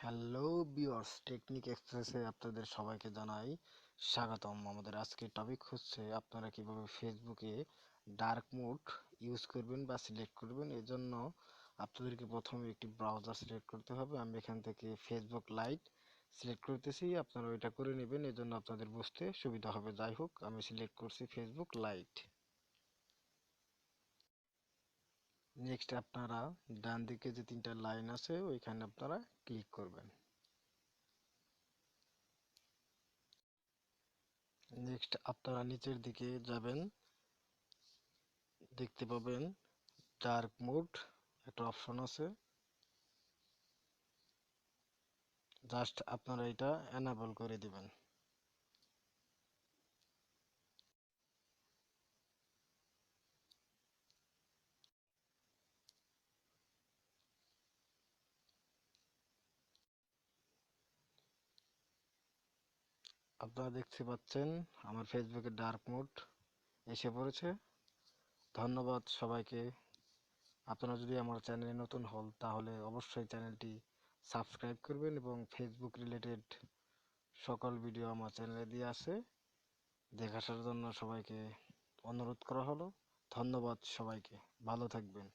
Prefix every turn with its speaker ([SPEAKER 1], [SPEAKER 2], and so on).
[SPEAKER 1] Hello viewers, technique এক্সপ্রেসে আপনাদের সবাইকে জানাই স্বাগতম। আমাদের আজকের টপিক হচ্ছে আপনারা কিভাবে ফেসবুকে ডার্ক মোড ইউজ করবেন বা সিলেক্ট করবেন। এজন্য আপনাদেরকে প্রথমে একটি ব্রাউজার সিলেক্ট করতে হবে। আমি এখান থেকে ফেসবুক লাইট সিলেক্ট করতেছি, আপনারা ওইটা করে নেবেন, এজন্য আপনাদের বুঝতে সুবিধা হবে। যাই হোক, আমি সিলেক্ট করছি ফেসবুক লাইট। নেক্সট আপনারা ডান দিকে যে তিনটা লাইন আছে ওইখানে আপনারা ক্লিক করবেন। নেক্সট আপনারা নিচের দিকে যাবেন, দেখতে পাবেন ডার্ক মোড একটা অপশন আছে। জাস্ট আপনারা এটা এনাবল করে দিবেন। আপনারা দেখতে পাচ্ছেন আমার ফেসবুকে ডার্ক মোড এসে পড়েছে। ধন্যবাদ সবাইকে। আপনারা যদি আমার চ্যানেলে নতুন হন তাহলে অবশ্যই চ্যানেলটি সাবস্ক্রাইব করবেন এবং ফেসবুক রিলেটেড সকল ভিডিও আমার চ্যানেলে দিয়ে আছে, দেখার জন্য সবাইকে অনুরোধ করা হলো। ধন্যবাদ সবাইকে, ভালো থাকবেন।